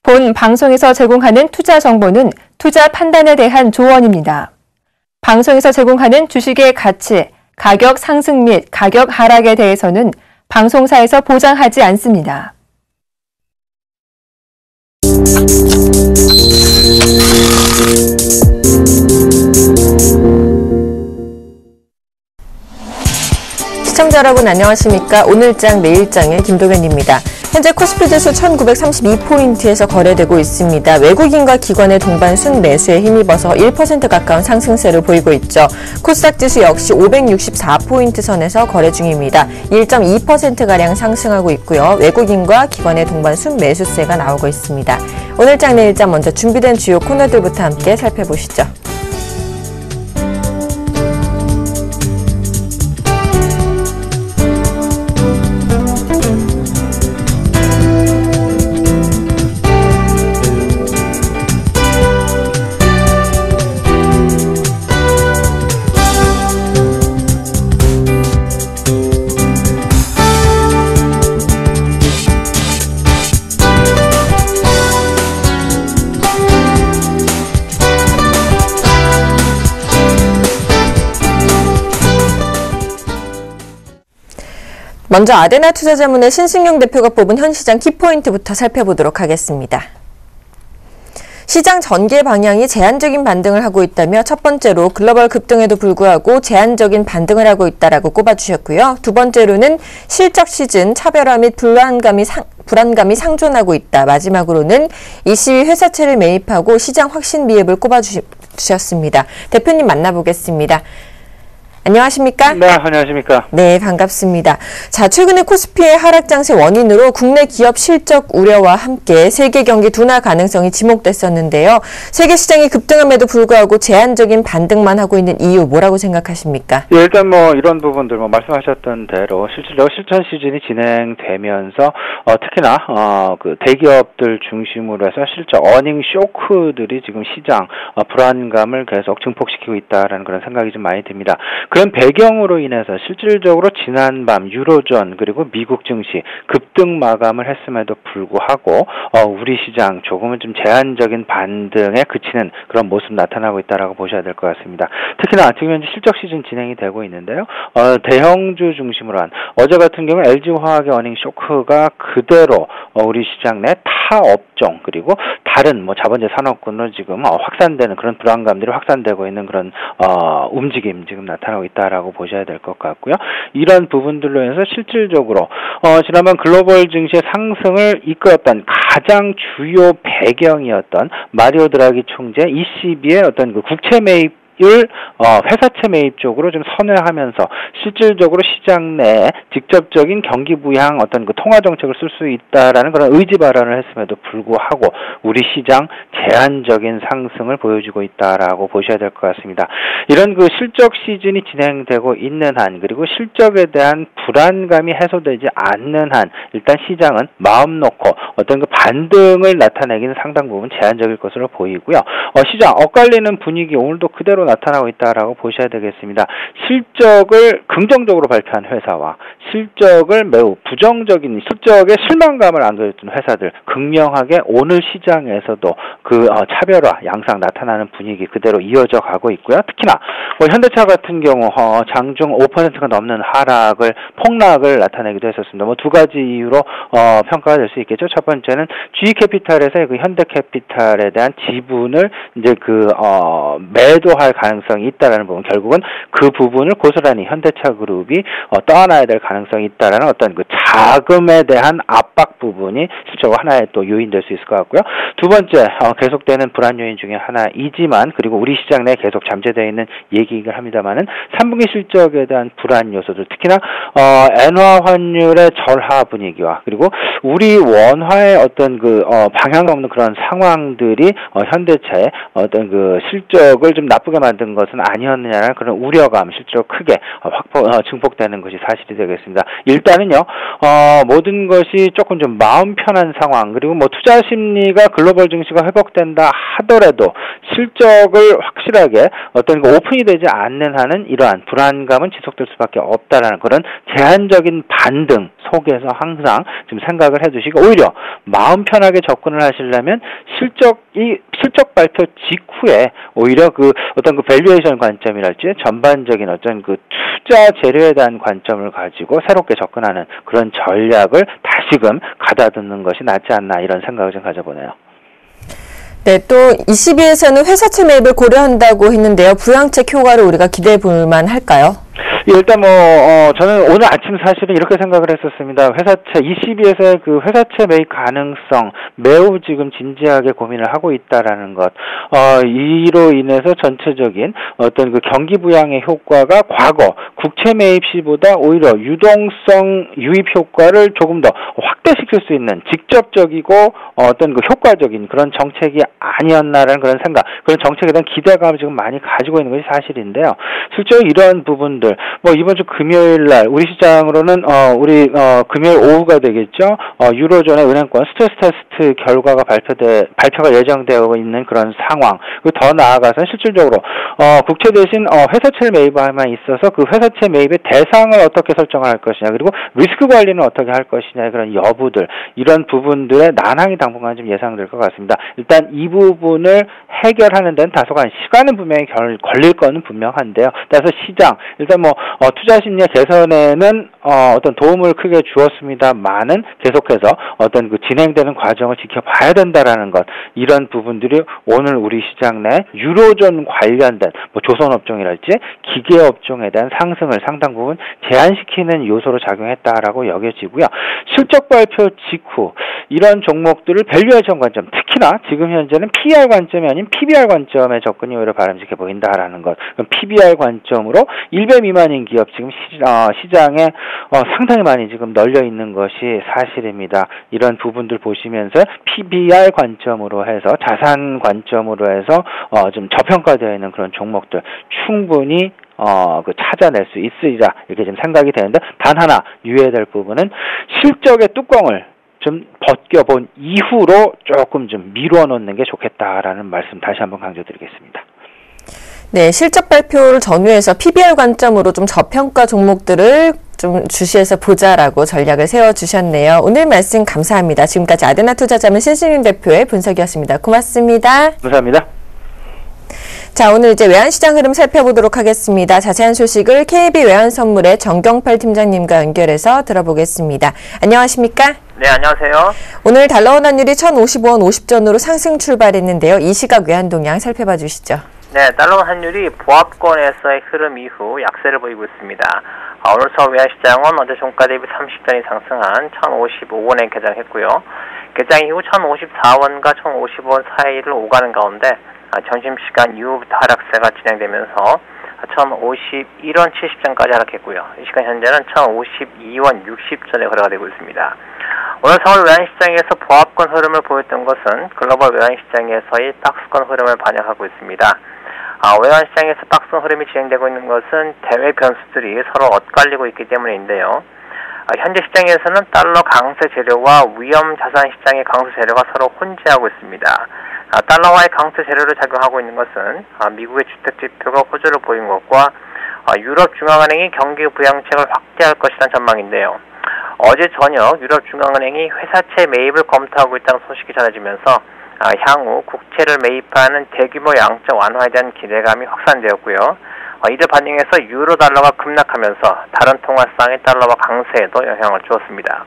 본 방송에서 제공하는 투자 정보는 투자 판단에 대한 조언입니다. 방송에서 제공하는 주식의 가치, 가격 상승 및 가격 하락에 대해서는 방송사에서 보장하지 않습니다. 시청자 여러분 안녕하십니까? 오늘장 내일장의 김도현입니다. 현재 코스피 지수 1932포인트에서 거래되고 있습니다. 외국인과 기관의 동반 순매수에 힘입어서 1% 가까운 상승세를 보이고 있죠. 코스닥 지수 역시 564포인트 선에서 거래 중입니다. 1.2%가량 상승하고 있고요. 외국인과 기관의 동반 순매수세가 나오고 있습니다. 오늘장 내일장 먼저 준비된 주요 코너들부터 함께 살펴보시죠. 먼저 아데나 투자자문의 신승용 대표가 뽑은 현 시장 키포인트부터 살펴보도록 하겠습니다. 시장 전개 방향이 제한적인 반등을 하고 있다며 첫 번째로 글로벌 급등에도 불구하고 제한적인 반등을 하고 있다라고 꼽아주셨고요. 두 번째로는 실적 시즌 차별화 및 불안감이 상존하고 있다. 마지막으로는 ECB 회사채를 매입하고 시장 확신 미흡을 꼽아주셨습니다. 대표님 만나보겠습니다. 안녕하십니까? 네, 안녕하십니까? 네, 반갑습니다. 자, 최근에 코스피의 하락 장세 원인으로 국내 기업 실적 우려와 함께 세계 경기 둔화 가능성이 지목됐었는데요. 세계 시장이 급등함에도 불구하고 제한적인 반등만 하고 있는 이유 뭐라고 생각하십니까? 예, 일단 이런 부분들 말씀하셨던 대로 실질적으로 실전 시즌이 진행되면서 특히나 그 대기업들 중심으로 해서 실적 어닝 쇼크들이 지금 시장 불안감을 계속 증폭시키고 있다라는 그런 생각이 좀 많이 듭니다. 그런 배경으로 인해서 실질적으로 지난밤 유로존 그리고 미국 증시 급등 마감을 했음에도 불구하고 우리 시장 조금은 좀 제한적인 반등에 그치는 그런 모습 나타나고 있다라고 보셔야 될 것 같습니다. 특히나 지금 현재 실적 시즌 진행이 되고 있는데요. 대형주 중심으로 한 어제 같은 경우 LG화학의 어닝 쇼크가 그대로 우리 시장 내 타 업종 그리고 다른 자본재 산업군으로 지금 확산되는 그런 불안감들이 확산되고 있는 그런 움직임 지금 나타나고 있다라고 보셔야 될 것 같고요. 이런 부분들로 인해서 실질적으로 지난번 글로벌 증시의 상승을 이끌었던 가장 주요 배경이었던 마리오 드라기 총재 ECB의 어떤 그 국채 매입 회사채 매입 쪽으로 좀 선회하면서 실질적으로 시장 내에 직접적인 경기 부양 어떤 그 통화 정책을 쓸 수 있다라는 그런 의지 발언을 했음에도 불구하고 우리 시장 제한적인 상승을 보여주고 있다라고 보셔야 될 것 같습니다. 이런 그 실적 시즌이 진행되고 있는 한 그리고 실적에 대한 불안감이 해소되지 않는 한 일단 시장은 마음 놓고 어떤 그 반등을 나타내기는 상당 부분 제한적일 것으로 보이고요. 시장 엇갈리는 분위기 오늘도 그대로 나타나고 있다라고 보셔야 되겠습니다. 실적을 긍정적으로 발표한 회사와 실적을 매우 부정적인 실적에 실망감을 안겨줬던 회사들 극명하게 오늘 시장에서도 그 차별화 양상 나타나는 분위기 그대로 이어져 가고 있고요. 특히나 현대차 같은 경우 장중 5%가 넘는 폭락을 나타내기도 했었습니다. 두 가지 이유로 평가가 될 수 있겠죠. 첫 번째는 G캐피탈에서 그 현대캐피탈에 대한 지분을 이제 매도할 가능성이 있다라는 부분, 결국은 그 부분을 고스란히 현대차 그룹이 떠안아야 될 가능성이 있다라는 어떤 그 자금에 대한 압박 부분이 실제로 하나의 또 요인될 수 있을 것 같고요. 두 번째, 계속되는 불안 요인 중에 하나이지만, 그리고 우리 시장 내에 계속 잠재되어 있는 얘기이긴 합니다만은 3분기 실적에 대한 불안 요소들, 특히나 엔화 환율의 절하 분위기와 그리고 우리 원화의 어떤 방향 없는 그런 상황들이 현대차의 어떤 그 실적을 좀 나쁘게 만든 것은 아니었느냐라는 그런 우려감 실제로 크게 증폭되는 것이 사실이 되겠습니다. 일단은요, 모든 것이 조금 좀 마음 편한 상황, 그리고 뭐 투자 심리가 글로벌 증시가 회복된다 하더라도 실적을 확실하게 어떤 오픈이 되지 않는 한은 이러한 불안감은 지속될 수밖에 없다라는 그런 제한적인 반등 속에서 항상 좀 생각을 해두시고, 오히려 마음 편하게 접근을 하시려면 실적 발표 직후에 오히려 그 어떤 그 밸류에이션 관점이랄지 전반적인 어떤 그 투자 재료에 대한 관점을 가지고 새롭게 접근하는 그런 전략을 다시금 가다듬는 것이 낫지 않나, 이런 생각을 좀 가져보네요. 네, 또 22에서는 회사채 매입을 고려한다고 했는데요. 부양책 효과를 우리가 기대해 볼 만할까요? 일단 저는 오늘 아침 사실은 이렇게 생각을 했었습니다. 회사채 22에서의 그 회사채 매입 가능성 매우 지금 진지하게 고민을 하고 있다라는 것. 이로 인해서 전체적인 어떤 그 경기 부양의 효과가 과거 국채 매입 시보다 오히려 유동성 유입 효과를 조금 더 확대시킬 수 있는 직접적이고 어떤 그 효과적인 그런 정책이 아니었나라는 그런 생각, 그런 정책에 대한 기대감을 지금 많이 가지고 있는 것이 사실인데요. 실제로 이러한 부분들, 이번 주 금요일 날 우리 시장으로는 금요일 오후가 되겠죠. 유로존의 은행권 스트레스 테스트 결과가 발표가 예정되어 있는 그런 상황. 그리고 더 나아가서 실질적으로 국채 대신 회사채 매입에만 있어서 그 회사채 매입의 대상을 어떻게 설정할 것이냐, 그리고 리스크 관리는 어떻게 할 것이냐, 그런 여부들, 이런 부분들의 난항이 당분간 좀 예상될 것 같습니다. 일단 이 부분을 해결하는 데는 다소간 시간은 분명히 걸릴 거는 분명한데요. 따라서 시장 일단 투자 심리 개선에는 어떤 도움을 크게 주었습니다만은 계속해서 어떤 그 진행되는 과정을 지켜봐야 된다라는 것, 이런 부분들이 오늘 우리 시장 내 유로존 관련된 조선업종이랄지 기계업종에 대한 상승을 상당 부분 제한시키는 요소로 작용했다라고 여겨지고요. 실적 발표 직후 이런 종목들을 밸류에이션 관점, 특히나 지금 현재는 PER 관점이 아닌 PBR 관점의 접근이 오히려 바람직해 보인다라는 것. 그럼 PBR 관점으로 1배 미만인 기업 지금 시장에 상당히 많이 지금 널려 있는 것이 사실입니다. 이런 부분들 보시면서 PBR 관점으로 해서 자산 관점으로 해서 좀 저평가되어 있는 그런 종목들 충분히 찾아낼 수 있으리라, 이렇게 좀 생각이 되는데, 단 하나 유의해야 될 부분은 실적의 뚜껑을 좀 벗겨본 이후로 조금 좀 미뤄놓는 게 좋겠다라는 말씀 다시 한번 강조드리겠습니다. 네, 실적 발표를 전후해서 PBR 관점으로 좀 저평가 종목들을 좀 주시해서 보자라고 전략을 세워주셨네요. 오늘 말씀 감사합니다. 지금까지 아드나투자자문 신승윤 대표의 분석이었습니다. 고맙습니다. 감사합니다. 자, 오늘 이제 외환시장 흐름 살펴보도록 하겠습니다. 자세한 소식을 KB 외환선물의 정경팔 팀장님과 연결해서 들어보겠습니다. 안녕하십니까? 네, 안녕하세요. 오늘 달러원 환율이 1,055원 50전으로 상승 출발했는데요. 이 시각 외환 동향 살펴봐 주시죠. 네, 달러원 환율이 보합권에서의 흐름 이후 약세를 보이고 있습니다. 오늘 서울 외환시장은 어제 종가 대비 30전이 상승한 1,055원에 개장했고요. 개장 이후 1,054원과 1,055원 사이를 오가는 가운데 점심시간 이후부터 하락세가 진행되면서 1,051원 70전까지 하락했고요. 이 시간 현재는 1,052원 60전에 거래가 되고 있습니다. 오늘 서울 외환시장에서 보합권 흐름을 보였던 것은 글로벌 외환시장에서의 박스권 흐름을 반영하고 있습니다. 외환시장에서 박스권 흐름이 진행되고 있는 것은 대외 변수들이 서로 엇갈리고 있기 때문인데요. 현재 시장에서는 달러 강세 재료와 위험 자산 시장의 강세 재료가 서로 혼재하고 있습니다. 달러화의 강세 재료로 작용하고 있는 것은 미국의 주택 지표가 호조를 보인 것과 유럽 중앙은행이 경기 부양책을 확대할 것이라는 전망인데요. 어제 저녁 유럽 중앙은행이 회사채 매입을 검토하고 있다는 소식이 전해지면서 향후 국채를 매입하는 대규모 양적 완화에 대한 기대감이 확산되었고요. 이를 반영해서 유로 달러가 급락하면서 다른 통화상의 달러화 강세에도 영향을 주었습니다.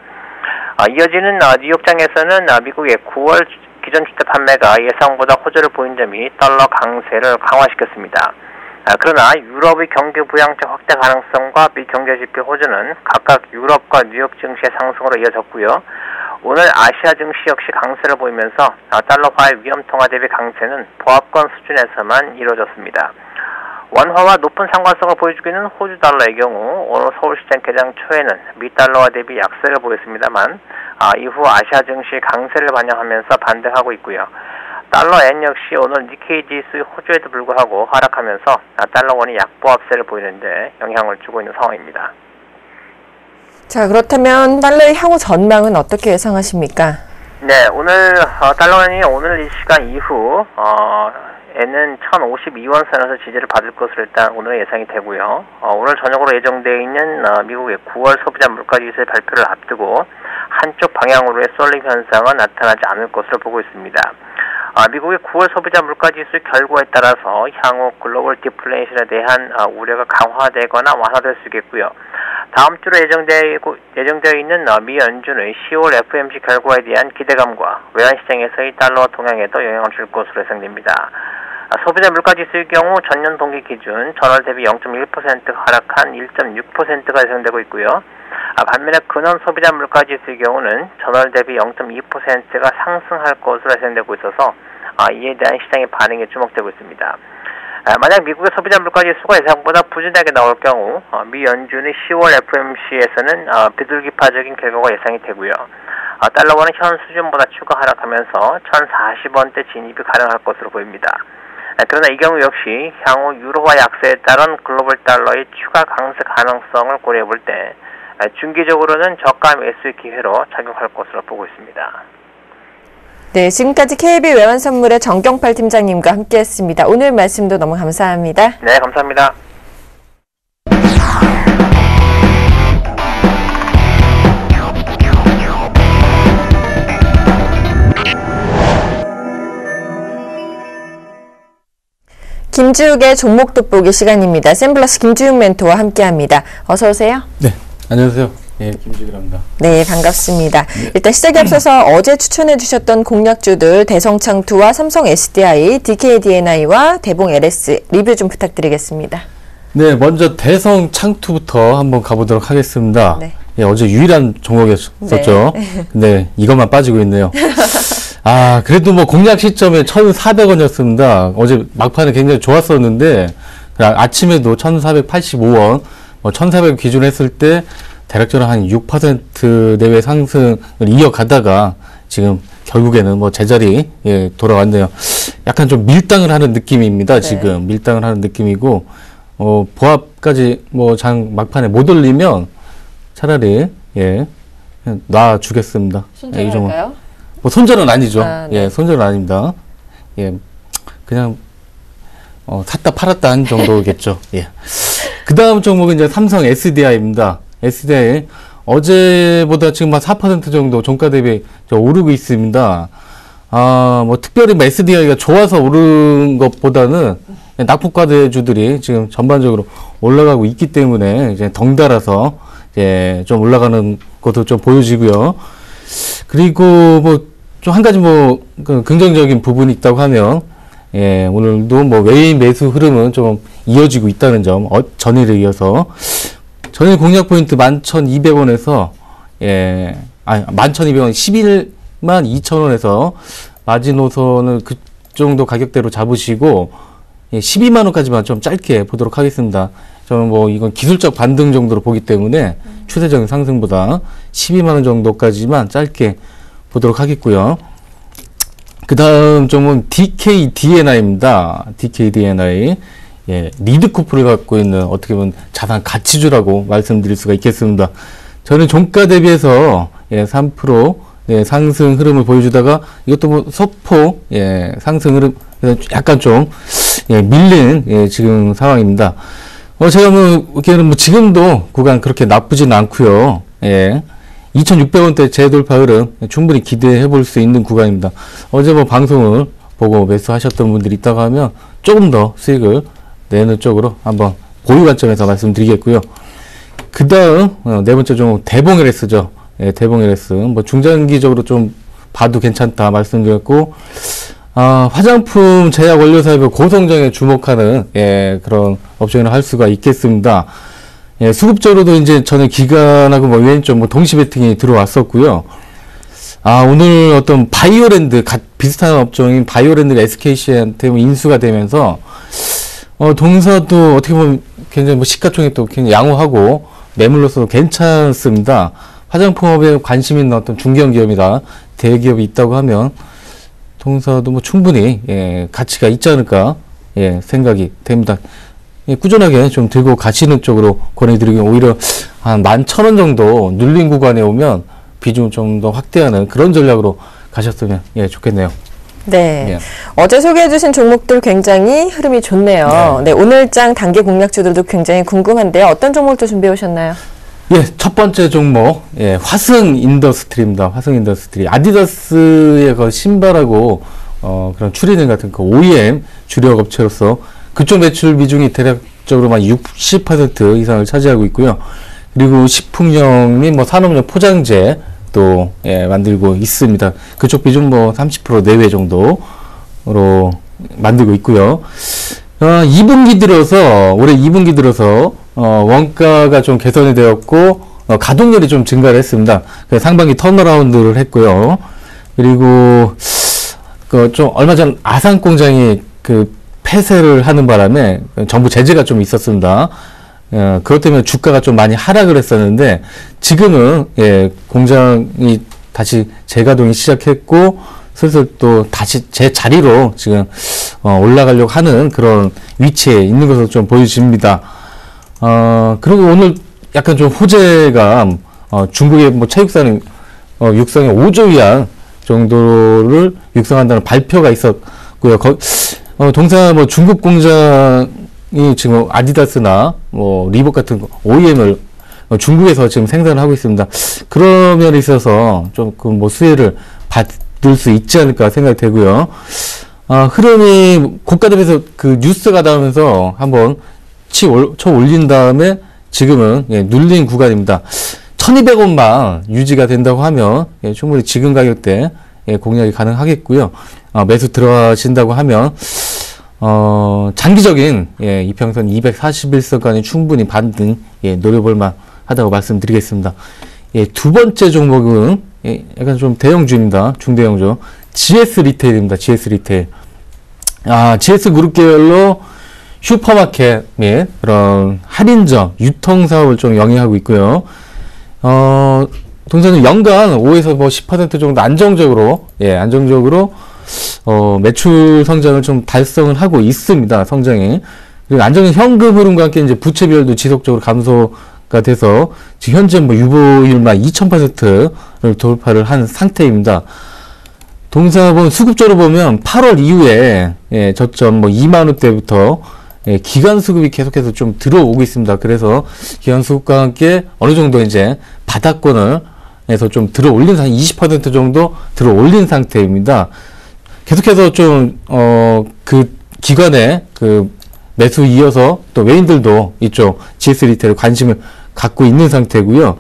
이어지는 뉴욕장에서는 미국의 9월 기존 주택 판매가 예상보다 호조를 보인 점이 달러 강세를 강화시켰습니다. 그러나 유럽의 경기 부양책 확대 가능성과 미 경제 지표 호조는 각각 유럽과 뉴욕 증시의 상승으로 이어졌고요. 오늘 아시아 증시 역시 강세를 보이면서 달러화의 위험 통화 대비 강세는 보합권 수준에서만 이루어졌습니다. 원화와 높은 상관성을 보여주고 있는 호주 달러의 경우 오늘 서울시장 개장 초에는 미 달러화 대비 약세를 보였습니다만 이후 아시아 증시 강세를 반영하면서 반등하고 있고요. 달러 엔 역시 오늘 니케이 지수 호조에도 불구하고 하락하면서 달러 원이 약보합세를 보이는데 영향을 주고 있는 상황입니다. 자, 그렇다면 달러의 향후 전망은 어떻게 예상하십니까? 네, 오늘 달러 원이 오늘 이 시간 이후 에는 1052원 선에서 지지를 받을 것으로 일단 오늘 예상이 되고요. 오늘 저녁으로 예정되어 있는 미국의 9월 소비자 물가지수의 발표를 앞두고 한쪽 방향으로의 쏠림 현상은 나타나지 않을 것으로 보고 있습니다. 미국의 9월 소비자 물가지수 결과에 따라서 향후 글로벌 디플레이션에 대한 우려가 강화되거나 완화될 수 있겠고요. 다음 주로 예정되어 있는 미 연준의 10월 FOMC 결과에 대한 기대감과 외환시장에서의 달러와 동향에도 영향을 줄 것으로 예상됩니다. 소비자 물가지수의 경우 전년 동기 기준 전월 대비 0.1% 하락한 1.6%가 예상되고 있고요. 반면에 근원 소비자 물가지수의 경우는 전월 대비 0.2%가 상승할 것으로 예상되고 있어서 이에 대한 시장의 반응이 주목되고 있습니다. 만약 미국의 소비자 물가지수가 예상보다 부진하게 나올 경우 미 연준의 10월 FOMC에서는 비둘기파적인 결과가 예상이 되고요. 달러원은 현 수준보다 추가 하락하면서 1040원대 진입이 가능할 것으로 보입니다. 그러나 이 경우 역시 향후 유로화 약세에 따른 글로벌 달러의 추가 강세 가능성을 고려해 볼 때 중기적으로는 저가 매수의 기회로 작용할 것으로 보고 있습니다. 네, 지금까지 KB 외환선물의 정경팔 팀장님과 함께했습니다. 오늘 말씀도 너무 감사합니다. 네, 감사합니다. 김지욱의 종목 돋보기 시간입니다. 샘플러스 김지욱 멘토와 함께합니다. 어서 오세요. 네, 안녕하세요. 예, 김지욱입니다. 네, 반갑습니다. 일단 시작에 앞서서 어제 추천해 주셨던 공략주들 대성창투와 삼성 SDI, DKDNI와 대봉 LS 리뷰 좀 부탁드리겠습니다. 네, 먼저 대성창투부터 한번 가보도록 하겠습니다. 네. 예, 어제 유일한 종목이었었죠. 네. 근데 이것만 빠지고 있네요. 그래도 뭐 공략 시점에 1,400원이었습니다. 어제 막판에 굉장히 좋았었는데 아침에도 1,485원, 1,400원 기준 했을 때 대략적으로 한 6% 내외 상승을 이어가다가 지금 결국에는 뭐 제자리 돌아왔네요. 약간 좀 밀당을 하는 느낌입니다. 지금 네. 밀당을 하는 느낌이고 보합까지 뭐 장 막판에 못 올리면 차라리 그냥 놔주겠습니다. 손절할까요? 뭐 손절은 아니죠. 네. 손절은 아닙니다. 그냥 샀다 팔았다 한 정도겠죠. 그 다음 종목은 이제 삼성 SDI입니다. SDI 어제보다 지금 한 4% 정도 종가 대비 오르고 있습니다. 뭐 특별히 뭐 SDI가 좋아서 오른 것보다는 낙폭과대주들이 지금 전반적으로 올라가고 있기 때문에 이제 덩달아서 이제 좀 올라가는 것도 좀 보여지고요. 그리고 뭐 좀 한 가지 뭐 긍정적인 부분이 있다고 하면 오늘도 뭐 외인 매수 흐름은 좀 이어지고 있다는 점, 전일에 이어서 전일 공략 포인트 11,200원에서 11,200원 11만 2천원에서 마지노선을 그 정도 가격대로 잡으시고 12만 원까지만 좀 짧게 보도록 하겠습니다. 저는 뭐 이건 기술적 반등 정도로 보기 때문에 추세적인 상승보다 12만 원 정도까지만 짧게 보도록 하겠고요. 그 다음 종목은 DKDNI입니다. DKDNI. 리드코프를 갖고 있는 어떻게 보면 자산 가치주라고 말씀드릴 수가 있겠습니다. 저는 종가 대비해서 3% 상승 흐름을 보여주다가 이것도 뭐 소폭 상승 흐름 약간 좀 밀린 지금 상황입니다. 제가 뭐 지금도 구간 그렇게 나쁘진 않고요. 2,600원대 재돌파 흐름 충분히 기대해 볼 수 있는 구간입니다. 어제 뭐 방송을 보고 매수하셨던 분들이 있다고 하면 조금 더 수익을 내는 쪽으로 한번 보유 관점에서 말씀드리겠고요. 그 다음 네 번째 종목 대봉 LS죠. 대봉 LS 뭐 중장기적으로 좀 봐도 괜찮다 말씀드렸고 화장품 제약 원료 사업의 고성장에 주목하는 그런 업종을 할 수가 있겠습니다. 수급적으로도 이제 전에 기관하고 뭐 왼쪽 뭐 동시 베팅이 들어왔었고요. 오늘 어떤 바이오랜드 비슷한 업종인 바이오랜드가 SKC한테 인수가 되면서 동사도 어떻게 보면 굉장히 뭐 시가총액 또 굉장히 양호하고 매물로서도 괜찮습니다. 화장품업에 관심 있는 어떤 중견 기업이다 대기업이 있다고 하면 동사도 뭐 충분히 가치가 있지 않을까 생각이 됩니다. 꾸준하게 좀 들고 가시는 쪽으로 권해드리긴 오히려 한 11,000원 정도 눌린 구간에 오면 비중을 좀 더 확대하는 그런 전략으로 가셨으면 좋겠네요. 네. 예. 어제 소개해주신 종목들 굉장히 흐름이 좋네요. 네. 오늘장 단기 공략주들도 굉장히 궁금한데요. 어떤 종목들 준비해 오셨나요? 첫 번째 종목, 화승 인더스트리입니다. 화승 인더스트리. 아디다스의 그 신발하고, 그런 추리닝 같은 그 OEM 주력 업체로서 그쪽 매출 비중이 대략적으로 한 60% 이상을 차지하고 있고요. 그리고 식품용 및 산업용 포장재 또, 만들고 있습니다. 그쪽 비중 30% 내외 정도로 만들고 있고요. 2분기 들어서, 올해 2분기 들어서, 원가가 좀 개선이 되었고, 가동률이 좀 증가를 했습니다. 그래서 상반기 턴어라운드를 했고요. 그리고, 좀 얼마 전 아산 공장이 폐쇄를 하는 바람에 정부 제재가 좀 있었습니다. 그것 때문에 주가가 좀 많이 하락을 했었는데, 지금은, 공장이 다시 재가동이 시작했고, 슬슬 또 다시 제 자리로 지금, 올라가려고 하는 그런 위치에 있는 것으로 좀 보여집니다. 그리고 오늘 약간 좀 호재가, 중국의 체육산은, 육성에 5조 위안 정도를 육성한다는 발표가 있었고요. 동사 중국 공장이 지금 아디다스나 리복 같은 OEM을 중국에서 지금 생산을 하고 있습니다. 그런 면에 있어서 조금 수혜를 받을 수 있지 않을까 생각이 되고요. 흐름이 고가대에서 뉴스가 나오면서 한번 쳐 올린 다음에 지금은 눌린 구간입니다. 1200원만 유지가 된다고 하면 충분히 지금 가격대 공략이 가능하겠고요. 매수 들어가신다고 하면 장기적인 이평선 241선까지 충분히 반등 노려볼만 하다고 말씀드리겠습니다. 두 번째 종목은 약간 좀 대형주입니다. 중대형주. GS 리테일입니다. GS 리테일. GS 그룹 계열로 슈퍼마켓 및 그런 할인점, 유통 사업을 좀 영위하고 있고요. 동사는 연간 5에서 10% 정도 안정적으로 매출 성장을 좀 달성을 하고 있습니다. 성장이. 그리고 안정적인 현금 흐름과 함께 이제 부채 비율도 지속적으로 감소가 돼서 지금 현재 유보율만 2000%를 돌파를 한 상태입니다. 동사본 수급적으로 보면 8월 이후에 저점 2만 원대부터 기간 수급이 계속해서 좀 들어오고 있습니다. 그래서 기간 수급과 함께 어느 정도 이제 바닥권을 에서 좀 들어 올린 상태, 20% 정도 들어 올린 상태입니다. 계속해서 좀, 기관에 매수 이어서 또 외인들도 이쪽 GS 리테일에 관심을 갖고 있는 상태고요.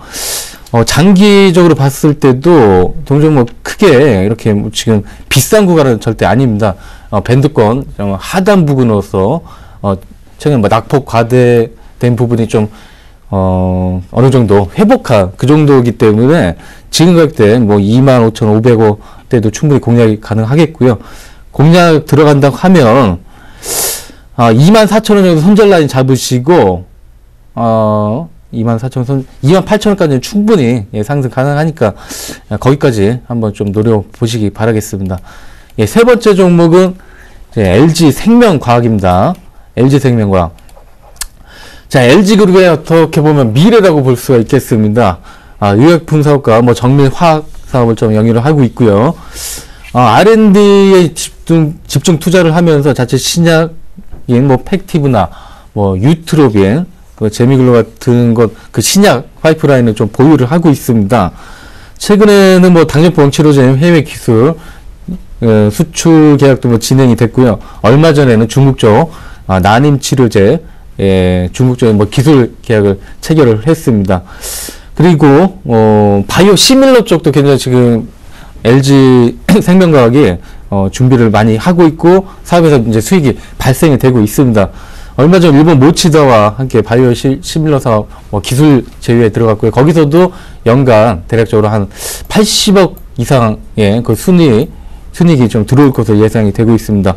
장기적으로 봤을 때도 동종 크게 이렇게 지금 비싼 구간은 절대 아닙니다. 밴드권 하단 부근으로서 최근 낙폭 과대된 부분이 좀 어느 정도 회복한 그 정도이기 때문에 지금 가격대 25,500원대도 충분히 공략이 가능하겠고요. 공략 들어간다고 하면 24,000원 정도 손절 라인 잡으시고 28,000원까지는 충분히 상승 가능하니까 거기까지 한번 좀 노려보시기 바라겠습니다. 세 번째 종목은 LG 생명과학입니다. LG 생명과학. 자, LG그룹의 어떻게 보면 미래라고 볼 수가 있겠습니다. 의약품 사업과 정밀 화학 사업을 좀 영위를 하고 있고요. R&D에 집중 투자를 하면서 자체 신약인 팩티브나 유트로빈, 제미글로 같은 그 신약 파이프라인을 좀 보유를 하고 있습니다. 최근에는 당뇨병 치료제 해외 기술 수출 계약도 진행이 됐고요. 얼마 전에는 중국 쪽 난임 치료제 중국 쪽에 기술 계약을 체결을 했습니다. 그리고 바이오 시밀러 쪽도 굉장히 지금 LG 생명과학이 준비를 많이 하고 있고 사업에서 이제 수익이 발생이 되고 있습니다. 얼마 전 일본 모치다와 함께 바이오 시밀러 사업 기술 제휴에 들어갔고요. 거기서도 연간 대략적으로 한 80억 이상의 그 순이익이 좀 들어올 것으로 예상이 되고 있습니다.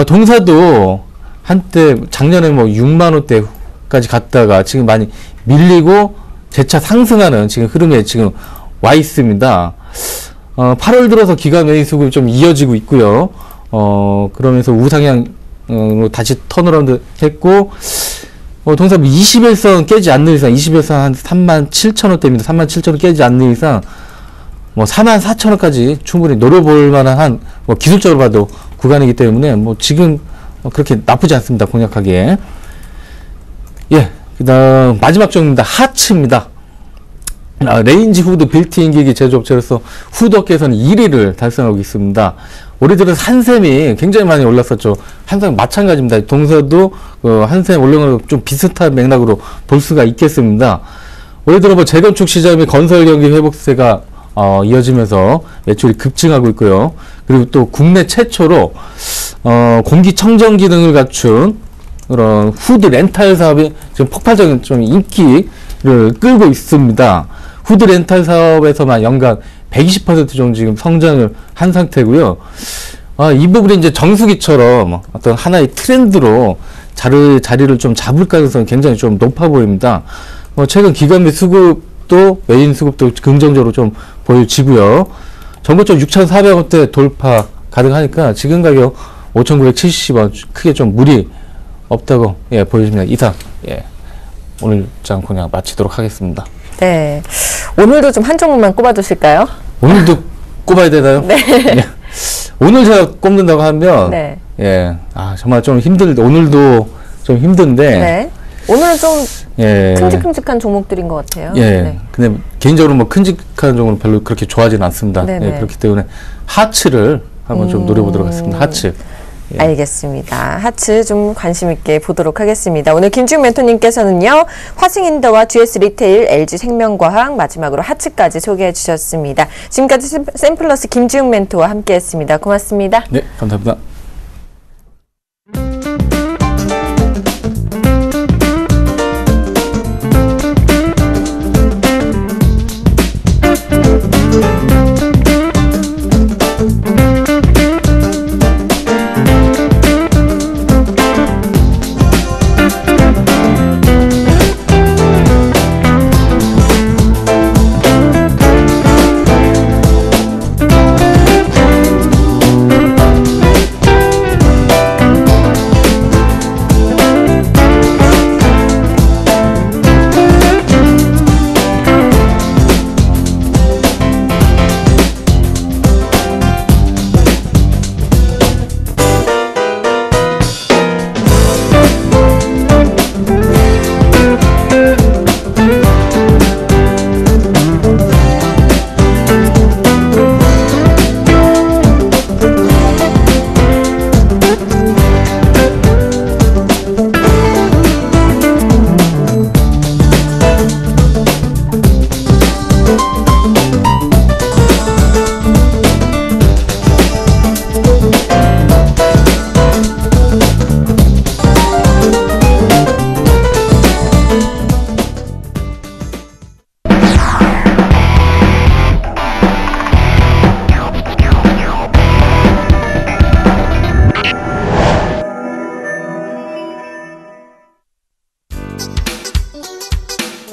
동사도 한때 작년에 6만 원대까지 갔다가 지금 많이 밀리고 재차 상승하는 지금 흐름에 지금 와 있습니다. 8월 들어서 기관 매입 수급이 좀 이어지고 있고요. 그러면서 우상향으로 다시 턴어라운드 했고, 동사 21선 깨지 않는 이상, 21선 한 37,000원대입니다. 37,000원 깨지 않는 이상, 44,000원까지 충분히 노려볼 만한 기술적으로 봐도 구간이기 때문에, 지금 그렇게 나쁘지 않습니다. 공략하기에. 예, 그 다음, 마지막 종입니다. 하츠입니다. 레인지 후드 빌트인 기기 제조업체로서 후드 업계에서는 1위를 달성하고 있습니다. 올해 들어서 한샘이 굉장히 많이 올랐었죠. 한샘 마찬가지입니다. 동서도 한샘 올라가는 좀 비슷한 맥락으로 볼 수가 있겠습니다. 올해 들어 재건축 시장 및 건설 경기 회복세가 이어지면서 매출이 급증하고 있고요. 그리고 또 국내 최초로 공기청정 기능을 갖춘 그런 후드 렌탈 사업이 지금 폭발적인 좀 인기를 끌고 있습니다. 후드 렌탈 사업에서만 연간 120% 정도 지금 성장을 한 상태고요. 이 부분이 이제 정수기처럼 어떤 하나의 트렌드로 자리를 좀 잡을 가능성이 굉장히 좀 높아 보입니다. 최근 기관 및 수급도 메인 수급도 긍정적으로 좀 보여지고요. 정고점 6,400원대 돌파 가능하니까 지금 가격 5,970원 크게 좀 무리 없다고 보여집니다. 이상 오늘 장 그냥 마치도록 하겠습니다. 네, 오늘도 좀 한 종목만 꼽아주실까요? 오늘도 꼽아야 되나요? 네. 오늘 제가 꼽는다고 하면 네. 정말 좀 오늘도 좀 힘든데 네. 오늘은 좀 큼직큼직한 종목들인 것 같아요. 네. 근데 개인적으로 큼직한 종목은 별로 그렇게 좋아하지는 않습니다. 그렇기 때문에 하츠를 한번 좀 노려보도록 하겠습니다. 하츠. 알겠습니다. 하츠 좀 관심 있게 보도록 하겠습니다. 오늘 김주영 멘토님께서는요, 화승인더와 GS 리테일, LG 생명과학, 마지막으로 하츠까지 소개해 주셨습니다. 지금까지 샘플러스 김주영 멘토와 함께했습니다. 고맙습니다. 네, 감사합니다.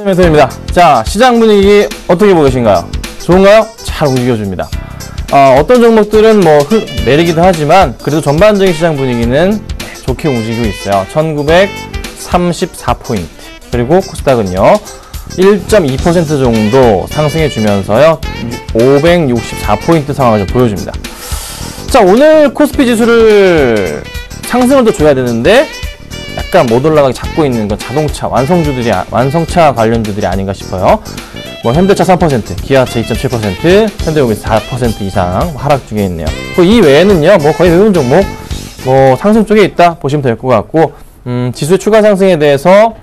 멘토입니다. 자, 시장 분위기 어떻게 보이신가요? 좋은가요? 잘 움직여줍니다. 어떤 종목들은 내리기도 하지만 그래도 전반적인 시장 분위기는 좋게 움직이고 있어요. 1934포인트. 그리고 코스닥은요, 1.2% 정도 상승해주면서요, 564포인트 상황을 좀 보여줍니다. 자, 오늘 코스피 지수를 상승을 더 줘야 되는데 약간 못 올라가게 잡고 있는 건 자동차, 완성차 관련주들이 아닌가 싶어요. 현대차 3%, 기아차 2.7%, 현대용이 4% 이상 하락 중에 있네요. 이 외에는요, 거의 대부분 종목, 상승 쪽에 있다 보시면 될 것 같고, 지수의 추가 상승에 대해서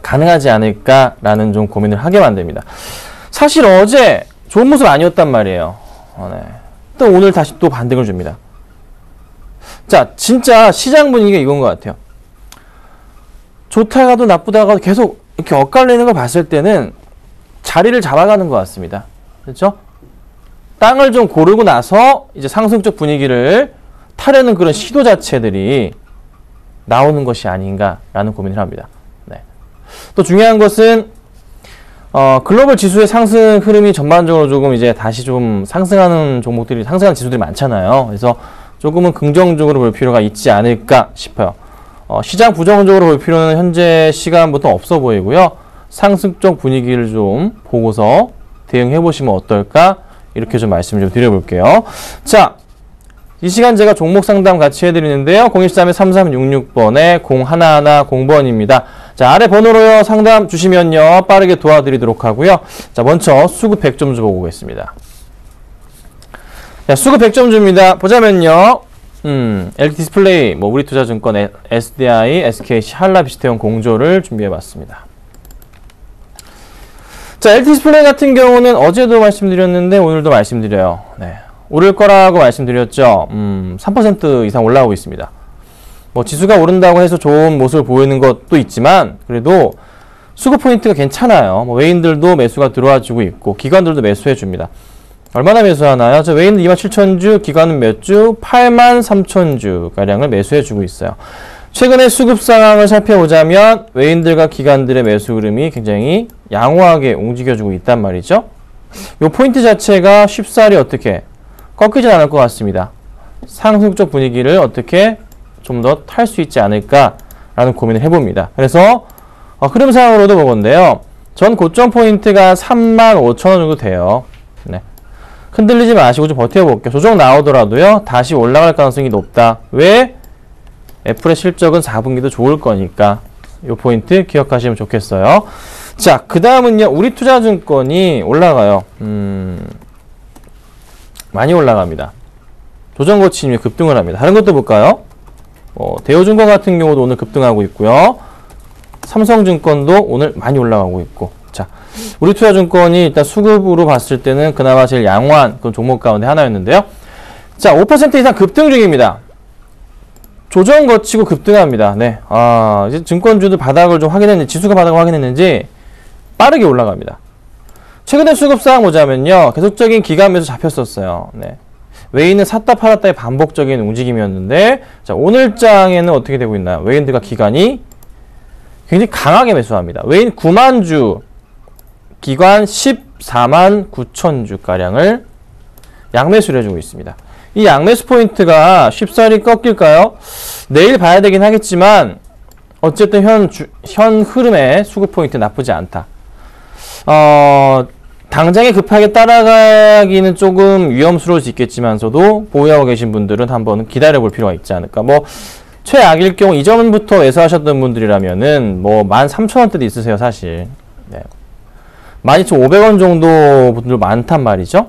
가능하지 않을까라는 좀 고민을 하게 만듭니다. 사실 어제 좋은 모습 아니었단 말이에요. 또 오늘 다시 또 반등을 줍니다. 자, 진짜 시장 분위기가 이건 것 같아요. 좋다가도 나쁘다가도 계속 이렇게 엇갈리는 걸 봤을 때는 자리를 잡아가는 것 같습니다. 그렇죠? 땅을 좀 고르고 나서 이제 상승적 분위기를 타려는 그런 시도 자체들이 나오는 것이 아닌가라는 고민을 합니다. 또 중요한 것은 글로벌 지수의 상승 흐름이 전반적으로 조금 이제 다시 좀 상승하는 종목들이, 상승하는 지수들이 많잖아요. 그래서 조금은 긍정적으로 볼 필요가 있지 않을까 싶어요. 시장 부정적으로 볼 필요는 현재 시간부터 없어 보이고요. 상승적 분위기를 좀 보고서 대응해 보시면 어떨까? 이렇게 좀 말씀을 좀 드려볼게요. 자, 이 시간 제가 종목 상담 같이 해드리는데요. 013-3366번에 0110번입니다. 자, 아래 번호로요, 상담 주시면요, 빠르게 도와드리도록 하고요. 자, 먼저 수급 100점 주 보고 오겠습니다. 자, 수급 100점 주입니다. 보자면요, LG 디스플레이, 우리투자증권, SDI, SKC, 한라비스테온 공조를 준비해봤습니다. 자, LG 디스플레이 같은 경우는 어제도 말씀드렸는데 오늘도 말씀드려요. 네, 오를 거라고 말씀드렸죠. 3% 이상 올라오고 있습니다. 지수가 오른다고 해서 좋은 모습을 보이는 것도 있지만 그래도 수급 포인트가 괜찮아요. 외인들도 매수가 들어와주고 있고 기관들도 매수해 줍니다. 얼마나 매수하나요? 저 외인은 27,000주, 기관은 몇 주? 83,000주 가량을 매수해 주고 있어요. 최근의 수급 상황을 살펴보자면 외인들과 기관들의 매수 흐름이 굉장히 양호하게 움직여주고 있단 말이죠. 이 포인트 자체가 쉽사리 어떻게 꺾이진 않을 것 같습니다. 상승적 분위기를 어떻게 좀 더 탈 수 있지 않을까라는 고민을 해봅니다. 그래서 흐름상으로도 보건데요. 전 고점 포인트가 35,000원 정도 돼요. 네. 흔들리지 마시고 좀 버텨볼게요. 조정 나오더라도요, 다시 올라갈 가능성이 높다. 왜? 애플의 실적은 4분기도 좋을 거니까 이 포인트 기억하시면 좋겠어요. 자, 그 다음은요, 우리투자증권이 올라가요. 많이 올라갑니다. 조정 거치님이 급등을 합니다. 다른 것도 볼까요? 대우증권 같은 경우도 오늘 급등하고 있고요. 삼성증권도 오늘 많이 올라가고 있고. 자, 우리투자증권이 일단 수급으로 봤을 때는 그나마 제일 양호한 그런 종목 가운데 하나였는데요. 자, 5% 이상 급등 중입니다. 조정 거치고 급등합니다. 네. 이제 증권주들 바닥을 좀 확인했는지, 지수가 바닥을 확인했는지 빠르게 올라갑니다. 최근에 수급사항 보자면요, 계속적인 기간 매수 잡혔었어요. 네. 외인은 샀다 팔았다의 반복적인 움직임이었는데, 자, 오늘 장에는 어떻게 되고 있나요? 외인들과 기관이 굉장히 강하게 매수합니다. 외인 9만 주, 기관 14만 9천 주가량을 양매수를 해주고 있습니다. 이 양매수 포인트가 쉽사리 꺾일까요? 내일 봐야 되긴 하겠지만 어쨌든 현 흐름의 수급 포인트 나쁘지 않다. 당장에 급하게 따라가기는 조금 위험스러울 수 있겠지만서도 보유하고 계신 분들은 한번 기다려볼 필요가 있지 않을까. 최악일 경우 이전부터 매수하셨던 분들이라면은 13,000원대도 있으세요, 사실. 네. 12,500원 정도 분들 많단 말이죠.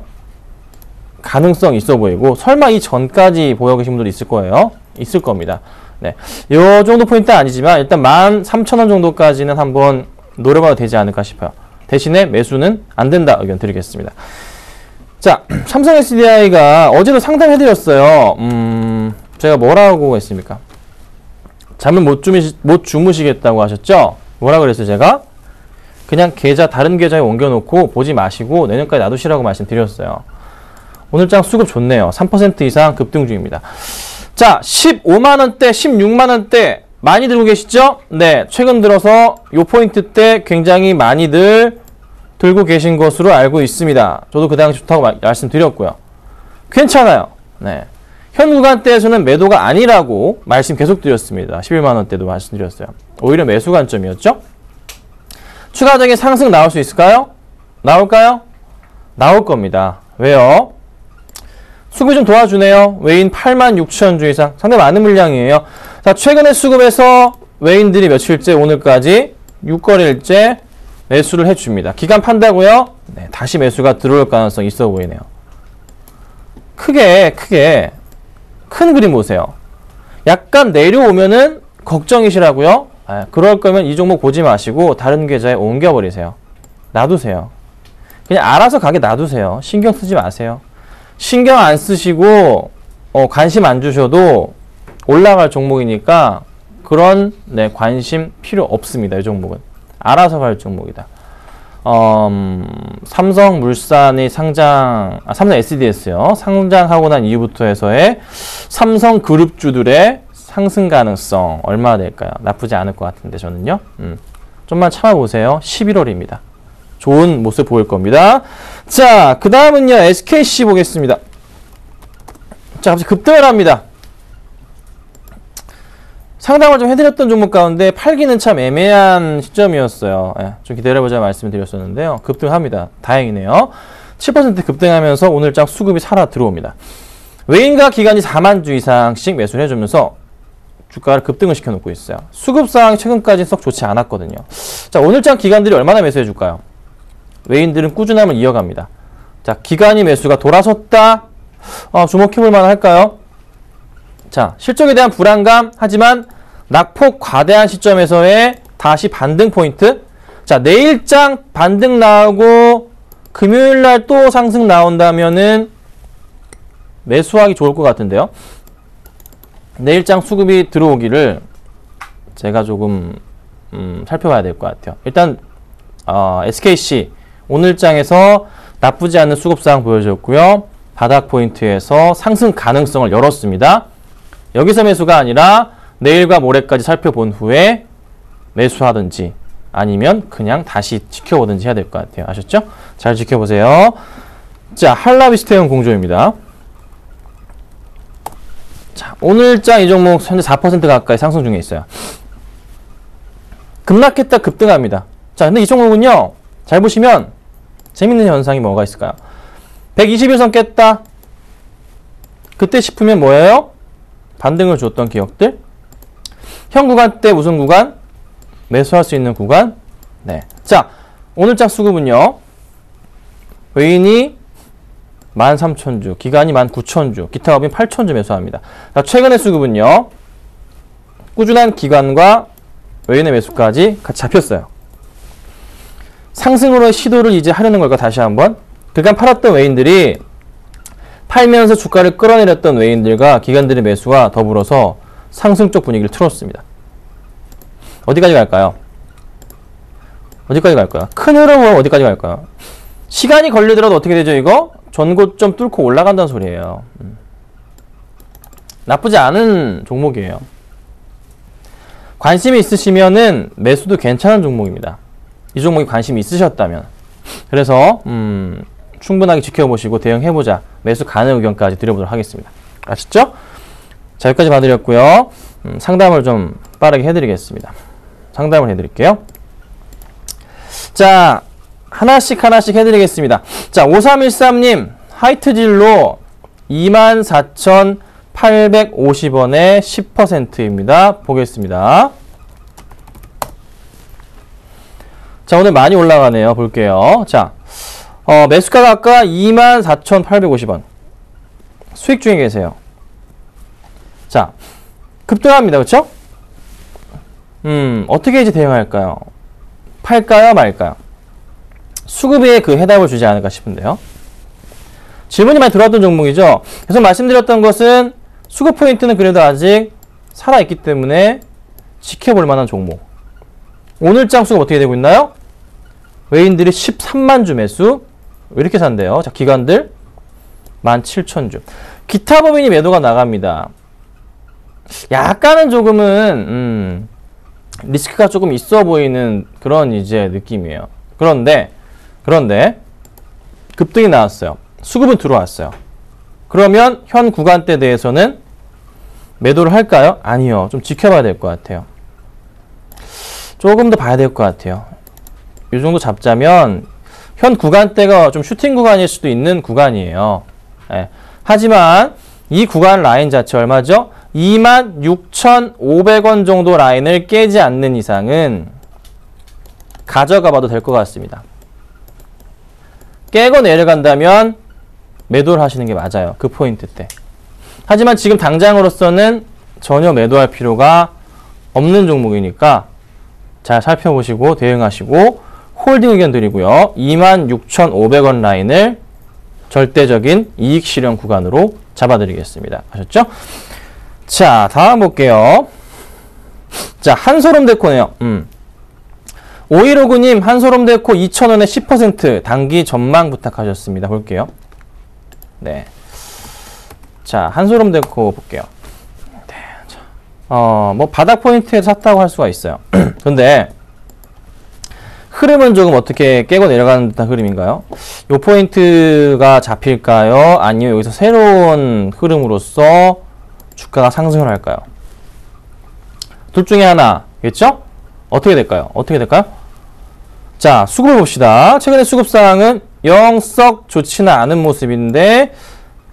가능성 있어 보이고, 설마 이 전까지 보유하고 계신 분들이 있을 거예요. 있을 겁니다. 네. 요 정도 포인트는 아니지만 일단 13,000원 정도까지는 한번 노려봐도 되지 않을까 싶어요. 대신에 매수는 안 된다 의견 드리겠습니다. 자, 삼성 SDI가 어제도 상담해드렸어요. 제가 뭐라고 했습니까? 잠을 못 주무시겠다고 하셨죠? 뭐라 그랬어요, 제가? 그냥 다른 계좌에 옮겨놓고 보지 마시고 내년까지 놔두시라고 말씀드렸어요. 오늘장 수급 좋네요. 3% 이상 급등 중입니다. 자, 15만원대, 16만원대 많이 들고 계시죠? 네, 최근 들어서 요 포인트 때 굉장히 많이들 들고 계신 것으로 알고 있습니다. 저도 그 당시 좋다고 말씀드렸고요. 괜찮아요. 네. 현 구간대에서는 매도가 아니라고 말씀 계속 드렸습니다. 11만원대도 말씀드렸어요. 오히려 매수 관점이었죠? 추가적인 상승 나올 수 있을까요? 나올까요? 나올 겁니다. 왜요? 수급이 좀 도와주네요. 외인 86,000주 이상. 상당히 많은 물량이에요. 자, 최근에 수급에서 외인들이 며칠째 오늘까지 6거래일째 매수를 해줍니다. 기간 판다고요? 네, 다시 매수가 들어올 가능성이 있어 보이네요. 크게 큰 그림 보세요. 약간 내려오면은 걱정이시라고요? 그럴 거면 이 종목 보지 마시고 다른 계좌에 옮겨버리세요. 놔두세요. 그냥 알아서 가게 놔두세요. 신경 쓰지 마세요. 신경 안 쓰시고 관심 안 주셔도 올라갈 종목이니까 그런 관심 필요 없습니다. 이 종목은 알아서 갈 종목이다. 삼성물산이 삼성 SDS요. 상장하고 난 이후부터 해서의 삼성그룹주들의 상승 가능성 얼마나 될까요? 나쁘지 않을 것 같은데 저는요. 좀만 참아보세요. 11월입니다. 좋은 모습 보일 겁니다. 자, 그 다음은요, SKC 보겠습니다. 자, 갑자기 급등을 합니다. 상담을 좀 해드렸던 종목 가운데 팔기는 참 애매한 시점이었어요. 예, 좀 기다려보자 말씀을 드렸었는데요. 급등합니다. 다행이네요. 7% 급등하면서 오늘장 수급이 살아 들어옵니다. 외인과 기관이 4만 주 이상씩 매수를 해주면서 주가를 급등을 시켜놓고 있어요. 수급 상황이 최근까지 썩 좋지 않았거든요. 자, 오늘장 기관들이 얼마나 매수해줄까요? 외인들은 꾸준함을 이어갑니다. 자, 기관이 매수가 돌아섰다. 주목해볼 만할까요? 자, 실적에 대한 불안감, 하지만 낙폭 과대한 시점에서의 다시 반등 포인트. 자, 내일장 반등 나오고 금요일날 또 상승 나온다면은 매수하기 좋을 것 같은데요. 내일장 수급이 들어오기를 제가 조금 살펴봐야 될 것 같아요. 일단 SKC 오늘장에서 나쁘지 않은 수급상 보여줬고요. 바닥 포인트에서 상승 가능성을 열었습니다. 여기서 매수가 아니라 내일과 모레까지 살펴본 후에 매수하든지 아니면 그냥 다시 지켜보든지 해야 될 것 같아요. 아셨죠? 잘 지켜보세요. 자, 한라비스테온 공조입니다. 자, 오늘장 이 종목 현재 4% 가까이 상승 중에 있어요. 급락했다 급등합니다. 자, 근데 이 종목은요, 잘 보시면 재밌는 현상이 뭐가 있을까요? 121선 깼다. 그때 싶으면 뭐예요? 반등을 줬던 기억들. 현 구간 때 무슨 구간? 매수할 수 있는 구간. 네. 자, 오늘장 수급은요, 외인이 13,000주, 기관이 19,000주, 기타 업인 8,000주 매수합니다. 자, 최근의 수급은요, 꾸준한 기관과 외인의 매수까지 같이 잡혔어요. 상승으로의 시도를 이제 하려는 걸까, 다시 한번? 그간 팔았던 외인들이 팔면서 주가를 끌어내렸던 외인들과 기관들의 매수와 더불어서 상승 쪽 분위기를 틀었습니다. 어디까지 갈까요? 어디까지 갈까요? 큰 흐름으로 어디까지 갈까요? 시간이 걸리더라도 어떻게 되죠, 이거? 전고점 뚫고 올라간다는 소리예요. 나쁘지 않은 종목이에요. 관심이 있으시면은 매수도 괜찮은 종목입니다. 이 종목에 관심이 있으셨다면. 그래서 충분하게 지켜보시고 대응해보자. 매수 가능 의견까지 드려보도록 하겠습니다. 아셨죠? 자, 여기까지 봐드렸고요. 상담을 좀 빠르게 해드리겠습니다. 상담을 해드릴게요. 자, 하나씩 해드리겠습니다. 자, 5313님, 하이트 진로 24,850원에 10%입니다. 보겠습니다. 자, 오늘 많이 올라가네요. 볼게요. 자, 매수가가 아까 24,850원. 수익 중에 계세요. 자, 급등합니다. 그쵸? 어떻게 이제 대응할까요? 팔까요? 말까요? 수급에 그 해답을 주지 않을까 싶은데요. 질문이 많이 들어왔던 종목이죠. 계속 말씀드렸던 것은 수급 포인트는 그래도 아직 살아있기 때문에 지켜볼 만한 종목. 오늘장 수급 어떻게 되고 있나요? 외인들이 13만 주 매수. 왜 이렇게 산대요? 자, 기관들 17,000주. 기타 법인이 매도가 나갑니다. 약간은 조금은 리스크가 조금 있어 보이는 그런 이제 느낌이에요. 그런데 급등이 나왔어요. 수급은 들어왔어요. 그러면 현 구간대 대해서는 매도를 할까요? 아니요. 좀 지켜봐야 될 것 같아요. 조금 더 봐야 될 것 같아요. 이 정도 잡자면 현 구간대가 좀 슈팅 구간일 수도 있는 구간이에요. 네. 하지만 이 구간 라인 자체 얼마죠? 26,500원 정도 라인을 깨지 않는 이상은 가져가 봐도 될 것 같습니다. 깨고 내려간다면 매도를 하시는 게 맞아요. 그 포인트 때. 하지만 지금 당장으로서는 전혀 매도할 필요가 없는 종목이니까 잘 살펴보시고 대응하시고 홀딩 의견 드리고요. 26,500원 라인을 절대적인 이익 실현 구간으로 잡아드리겠습니다. 아셨죠? 자, 다음 볼게요. 자, 한솔홈데코네요. 5159님, 한솔홈데코 2,000원에 10% 단기 전망 부탁하셨습니다. 볼게요. 네. 자, 한솔홈데코 볼게요. 네. 자, 뭐 바닥 포인트에서 샀다고 할 수가 있어요. 근데 흐름은 조금 어떻게 깨고 내려가는 듯한 흐름인가요? 요 포인트가 잡힐까요? 아니면 여기서 새로운 흐름으로서 주가가 상승을 할까요? 둘 중에 하나겠죠? 어떻게 될까요? 어떻게 될까요? 자, 수급을 봅시다. 최근에 수급상은 영썩 좋지는 않은 모습인데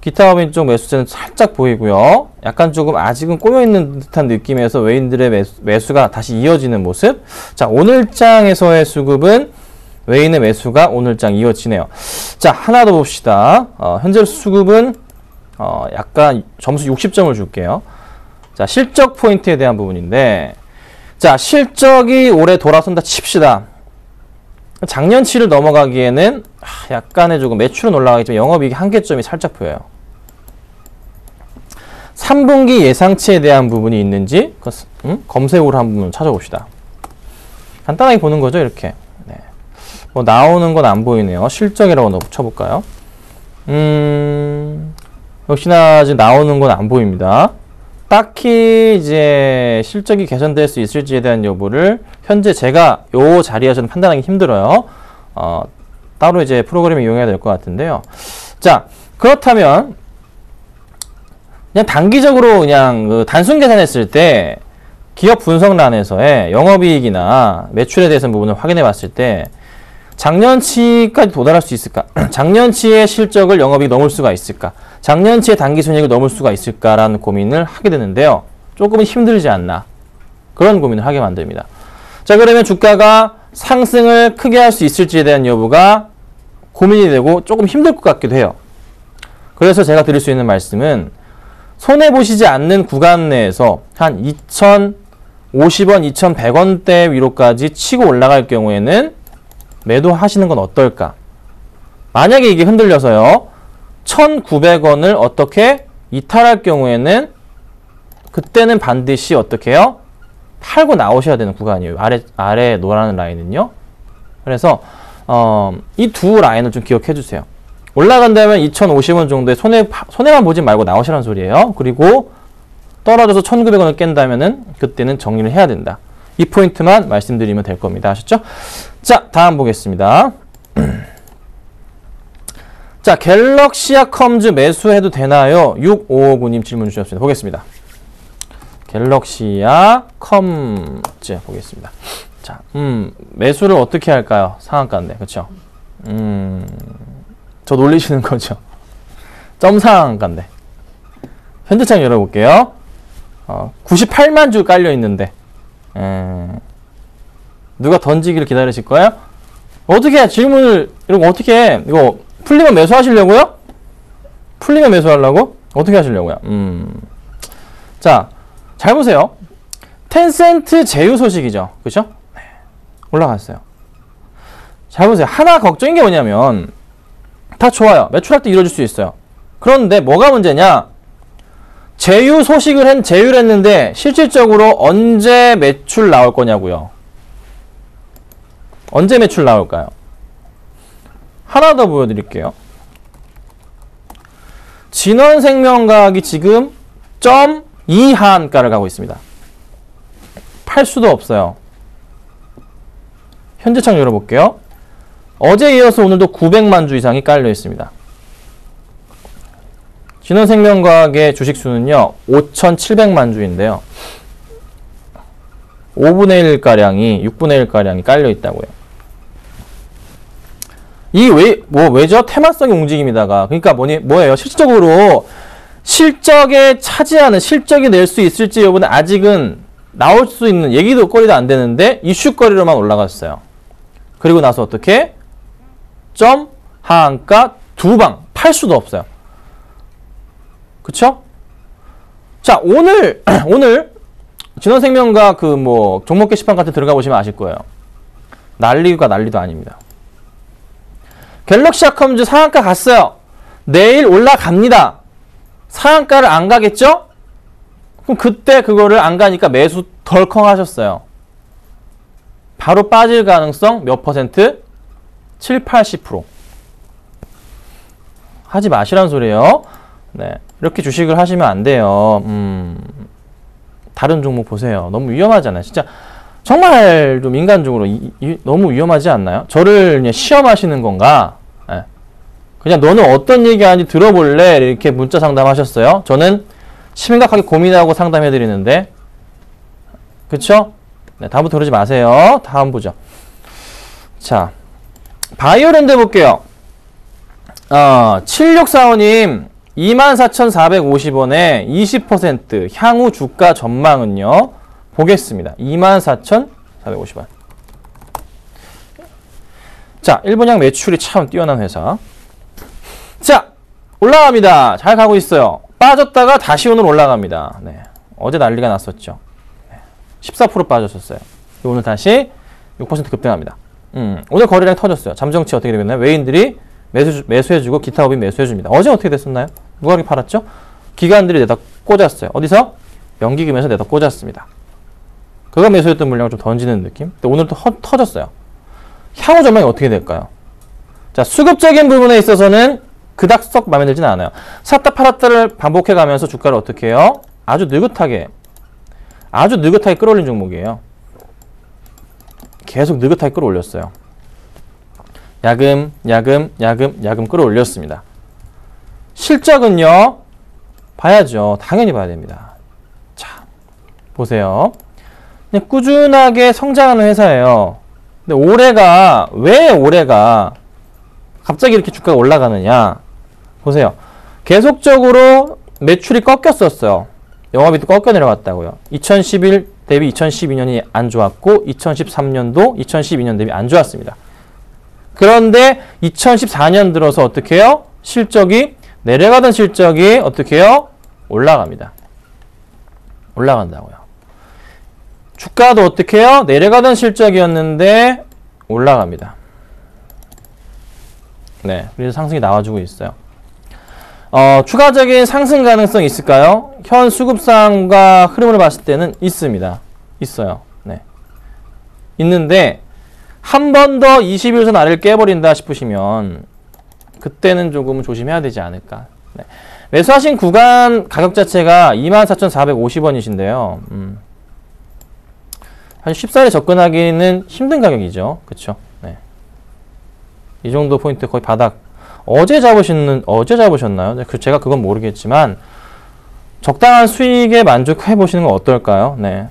기타 법인 쪽 매수세는 살짝 보이고요. 약간 조금 아직은 꼬여있는 듯한 느낌에서 외인들의 매수가 다시 이어지는 모습. 자, 오늘장에서의 수급은 외인의 매수가 오늘장 이어지네요. 자, 하나 더 봅시다. 현재 수급은 약간 점수 60점을 줄게요. 자, 실적 포인트에 대한 부분인데, 자, 실적이 올해 돌아선다 칩시다. 작년치를 넘어가기에는 약간의 조금 매출은 올라가겠지만 영업이익 한계점이 살짝 보여요. 3분기 예상치에 대한 부분이 있는지 검색으로 한번 찾아봅시다. 간단하게 보는 거죠, 이렇게. 네. 뭐 나오는 건 안 보이네요. 실적이라고 쳐볼까요? 역시나 이제 나오는 건 안 보입니다. 딱히 이제 실적이 개선될 수 있을지에 대한 여부를 현재 제가 요 자리에서는 판단하기 힘들어요. 따로 이제 프로그램을 이용해야 될 것 같은데요. 자, 그렇다면 그냥 단기적으로 그냥 그 단순 계산했을 때 기업 분석란에서의 영업이익이나 매출에 대해서 부분을 확인해 봤을 때 작년치까지 도달할 수 있을까? 작년치의 실적을 영업이익 넘을 수가 있을까? 작년치의 단기순이익을 넘을 수가 있을까라는 고민을 하게 되는데요. 조금은 힘들지 않나? 그런 고민을 하게 만듭니다. 자, 그러면 주가가 상승을 크게 할 수 있을지에 대한 여부가 고민이 되고 조금 힘들 것 같기도 해요. 그래서 제가 드릴 수 있는 말씀은 손해보시지 않는 구간 내에서 한 2,050원, 2,100원대 위로까지 치고 올라갈 경우에는 매도하시는 건 어떨까? 만약에 이게 흔들려서요, 1,900원을 어떻게 이탈할 경우에는 그때는 반드시 어떻게 해요? 팔고 나오셔야 되는 구간이에요. 아래 노란 라인은요. 그래서 이 두 라인을 좀 기억해 주세요. 올라간다면 2,050원 정도의 손해만 보지 말고 나오시라는 소리예요. 그리고 떨어져서 1,900원을 깬다면은 그때는 정리를 해야 된다. 이 포인트만 말씀드리면 될 겁니다. 아셨죠? 자, 다음 보겠습니다. 자, 갤럭시아 컴즈 매수해도 되나요? 6559님 질문 주셨습니다. 보겠습니다. 갤럭시아 컴즈 보겠습니다. 자, 매수를 어떻게 할까요? 상한가인데, 그쵸? 저 놀리시는 거죠? 점 상한가인데. 현재창 열어볼게요. 98만 주 깔려 있는데, 누가 던지기를 기다리실 거예요? 어떻게 해? 질문을, 이런 거 어떻게 해? 이거 풀리면 매수하시려고요? 풀리면 매수하려고? 어떻게 하시려고요? 자, 잘 보세요. 텐센트 제휴 소식이죠. 그죠? 네. 올라갔어요. 잘 보세요. 하나 걱정인 게 뭐냐면, 다 좋아요. 매출할 때 이루어질 수 있어요. 그런데 뭐가 문제냐? 제휴를 했는데, 실질적으로 언제 매출 나올 거냐고요. 언제 매출 나올까요? 하나 더 보여드릴게요. 진원생명과학이 지금 0.2 하한가를 가고 있습니다. 팔 수도 없어요. 현재창 열어볼게요. 어제 이어서 오늘도 900만 주 이상이 깔려 있습니다. 진원생명과학의 주식수는요, 5,700만 주인데요. 5분의 1가량이, 6분의 1가량이 깔려 있다고요. 왜죠? 테마성의 움직임이다가. 그러니까 뭐예요? 실질적으로 실적에 차지하는, 실적이 낼 수 있을지 여부는 아직은 나올 수 있는 얘기도 거리도 안 되는데 이슈거리로만 올라갔어요. 그리고 나서 어떻게? 점 하한가 2방 팔 수도 없어요. 그쵸? 자, 오늘 진원생명과 종목 게시판 같은 데 들어가 보시면 아실 거예요. 난리도 아닙니다. 갤럭시아 컴즈 상한가 갔어요. 내일 올라갑니다. 상한가를 안 가겠죠? 그럼 그때 그거를 안 가니까 매수 덜컹 하셨어요. 바로 빠질 가능성 몇 %? 7, 80%. 하지 마시라는 소리예요. 네, 이렇게 주식을 하시면 안 돼요. 다른 종목 보세요. 너무 위험하잖아요. 진짜 정말 좀 인간적으로 너무 위험하지 않나요? 저를 그냥 시험하시는 건가? 예. 그냥 너는 어떤 얘기하는지 들어볼래? 이렇게 문자 상담하셨어요. 저는 심각하게 고민하고 상담해드리는데, 그쵸? 네, 다음부터 그러지 마세요. 다음 보죠. 자, 바이오랜드 볼게요. 7645님, 24,450원에 20% 향후 주가 전망은요? 보겠습니다. 24,450원. 자, 일본양 매출이 참 뛰어난 회사. 자, 올라갑니다. 잘 가고 있어요. 빠졌다가 다시 오늘 올라갑니다. 네. 어제 난리가 났었죠. 14% 빠졌었어요. 오늘 다시 6% 급등합니다. 오늘 거래량 터졌어요. 잠정치 어떻게 되겠나요? 외인들이 매수해주고 기타 업인 매수해줍니다. 어제 어떻게 됐었나요? 누가 그렇게 팔았죠? 기관들이 내다 꽂았어요. 어디서? 연기금에서 내다 꽂았습니다. 그가 매수했던 물량을 좀 던지는 느낌? 근데 오늘 또 터졌어요. 향후 전망이 어떻게 될까요? 자, 수급적인 부분에 있어서는 그닥 썩 마음에 들지는 않아요. 샀다 팔았다를 반복해 가면서 주가를 어떻게 해요? 아주 느긋하게 끌어올린 종목이에요. 계속 느긋하게 끌어올렸어요. 야금 끌어올렸습니다. 실적은요, 봐야죠. 당연히 봐야 됩니다. 자, 보세요. 그냥 꾸준하게 성장하는 회사예요. 근데 왜 올해가 갑자기 이렇게 주가가 올라가느냐? 보세요. 계속적으로 매출이 꺾였었어요. 영업이익도 꺾여 내려갔다고요. 2011 대비 2012년이 안 좋았고 2013년도 2012년 대비 안 좋았습니다. 그런데 2014년 들어서 어떻게 해요? 실적이 내려가던 실적이 어떻게 해요? 올라갑니다. 올라간다고요. 주가도 어떻게 해요? 내려가던 실적이었는데 올라갑니다. 네, 그래서 상승이 나와주고 있어요. 추가적인 상승 가능성이 있을까요? 현 수급상과 흐름을 봤을 때는 있습니다. 있어요. 네. 있는데 한 번 더 21선 아래를 깨버린다 싶으시면 그때는 조금 조심해야 되지 않을까. 네. 매수하신 구간 가격 자체가 24,450원이신데요. 사실 쉽사리 접근하기는 힘든 가격이죠. 그쵸? 네. 이 정도 포인트 거의 바닥. 어제 잡으셨나요? 제가 그건 모르겠지만 적당한 수익에 만족해 보시는 건 어떨까요? 네.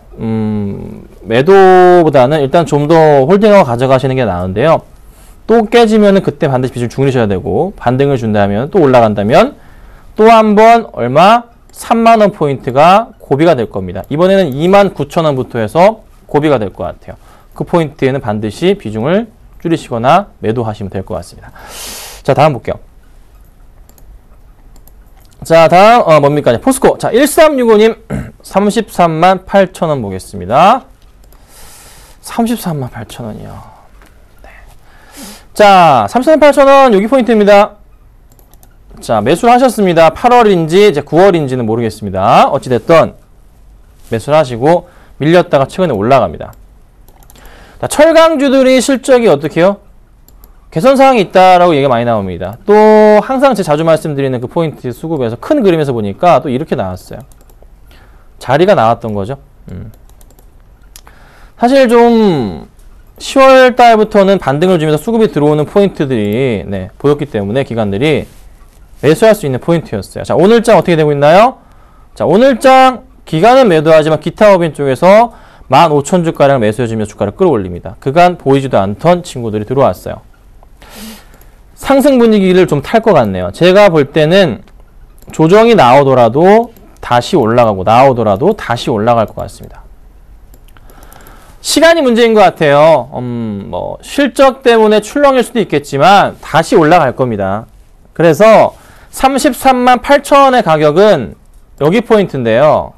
매도보다는 일단 좀 더 홀딩하고 가져가시는 게 나은데요. 또 깨지면은 그때 반드시 빚을 중리셔야 되고, 반등을 준다면 또 올라간다면 또 한 번 얼마? 3만원 포인트가 고비가 될 겁니다. 이번에는 29,000원부터 해서 고비가 될 것 같아요. 그 포인트에는 반드시 비중을 줄이시거나 매도하시면 될 것 같습니다. 자, 다음 볼게요. 자, 다음 뭡니까? 포스코. 자, 1365님 33만 8천원 보겠습니다. 33만 8천원이요. 네. 자, 33만 8천원 여기 포인트입니다. 자, 매수를 하셨습니다. 8월인지 이제 9월인지는 모르겠습니다. 어찌됐든 매수를 하시고 밀렸다가 최근에 올라갑니다. 자, 철강주들이 실적이 어떻게 해요? 개선사항이 있다라고 얘기가 많이 나옵니다. 또 항상 제가 자주 말씀드리는 그 포인트 수급에서 큰 그림에서 보니까 또 이렇게 나왔어요. 자리가 나왔던 거죠. 사실 좀 10월 달부터는 반등을 주면서 수급이 들어오는 포인트들이 보였기 때문에 기관들이 매수할 수 있는 포인트였어요. 자, 오늘장 어떻게 되고 있나요? 자, 오늘장 기관은 매도하지만 기타 업인 쪽에서 15,000주가량 매수해주면서 주가를 끌어올립니다. 그간 보이지도 않던 친구들이 들어왔어요. 상승 분위기를 좀 탈 것 같네요. 제가 볼 때는 조정이 나오더라도 다시 올라가고 나오더라도 다시 올라갈 것 같습니다. 시간이 문제인 것 같아요. 뭐 실적 때문에 출렁일 수도 있겠지만 다시 올라갈 겁니다. 그래서 33만 8천원의 가격은 여기 포인트인데요.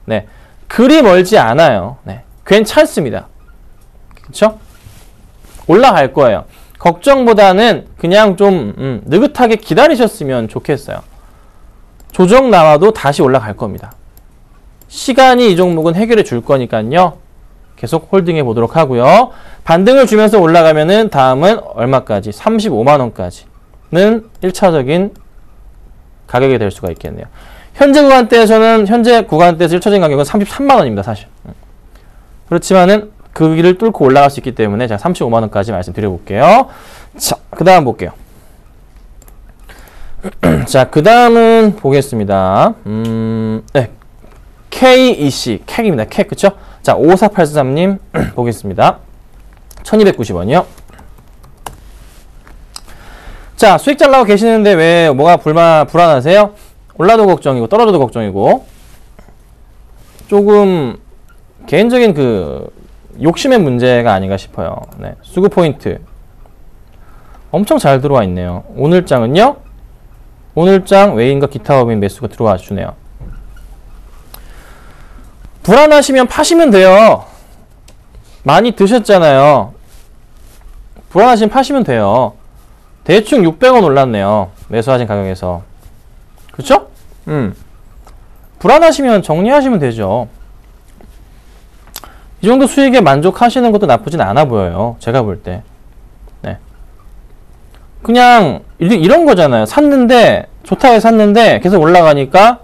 네, 그리 멀지 않아요. 네, 괜찮습니다. 그렇죠? 올라갈 거예요. 걱정보다는 그냥 좀 느긋하게 기다리셨으면 좋겠어요. 조정 나와도 다시 올라갈 겁니다. 시간이 이 종목은 해결해 줄 거니까요. 계속 홀딩해 보도록 하고요. 반등을 주면서 올라가면은 다음은 얼마까지? 35만원까지는 1차적인 가격이 될 수가 있겠네요. 현재 구간대에서 1차적인 가격은 33만원입니다. 사실. 그렇지만은 그 길을 뚫고 올라갈 수 있기 때문에 제가 35만 원까지 말씀드려볼게요. 자, 그 다음 볼게요. 자, 그 다음은 보겠습니다. 네. KEC, 캡입니다. 캡, 그쵸? 자, 5483님 보겠습니다. 1290원이요. 자, 수익 잘 나고 계시는데 왜 뭐가 불안하세요? 올라도 걱정이고 떨어져도 걱정이고 조금 개인적인 그 욕심의 문제가 아닌가 싶어요. 네, 수급 포인트 엄청 잘 들어와 있네요. 오늘 장은요? 오늘 장 외인과 기타 법인 매수가 들어와 주네요. 불안하시면 파시면 돼요. 많이 드셨잖아요. 불안하시면 파시면 돼요. 대충 600원 올랐네요. 매수하신 가격에서. 그쵸? 불안하시면 정리하시면 되죠. 이 정도 수익에 만족하시는 것도 나쁘진 않아 보여요. 제가 볼 때. 네. 그냥 이런 거잖아요. 샀는데 좋다고 샀는데 계속 올라가니까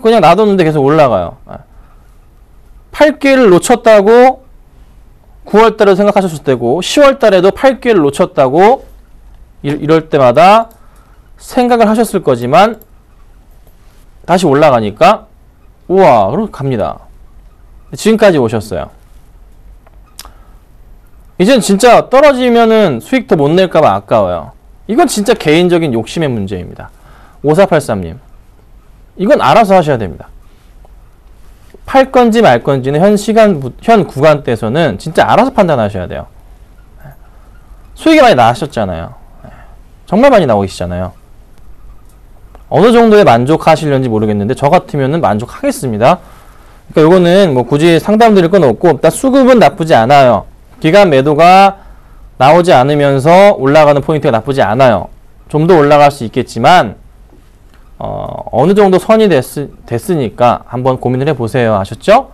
그냥 놔뒀는데 계속 올라가요. 팔 기회를 놓쳤다고 9월달에 생각하셨을 때고 10월달에도 팔 기회를 놓쳤다고 이럴 때마다 생각을 하셨을 거지만 다시 올라가니까 우와 그러고 갑니다. 지금까지 오셨어요. 이젠 진짜 떨어지면은 수익 더 못 낼까봐 아까워요. 이건 진짜 개인적인 욕심의 문제입니다. 5483님 이건 알아서 하셔야 됩니다. 팔 건지 말 건지는 현 구간대에서는 진짜 알아서 판단하셔야 돼요. 수익이 많이 나셨잖아요. 정말 많이 나오고 계시잖아요. 어느 정도에 만족하시려는지 모르겠는데 저 같으면은 만족하겠습니다. 그러니까 요거는 뭐 굳이 상담 드릴 건 없고 일단 수급은 나쁘지 않아요. 기간 매도가 나오지 않으면서 올라가는 포인트가 나쁘지 않아요. 좀 더 올라갈 수 있겠지만 어느 정도 선이 됐으니까 한번 고민을 해보세요. 아셨죠?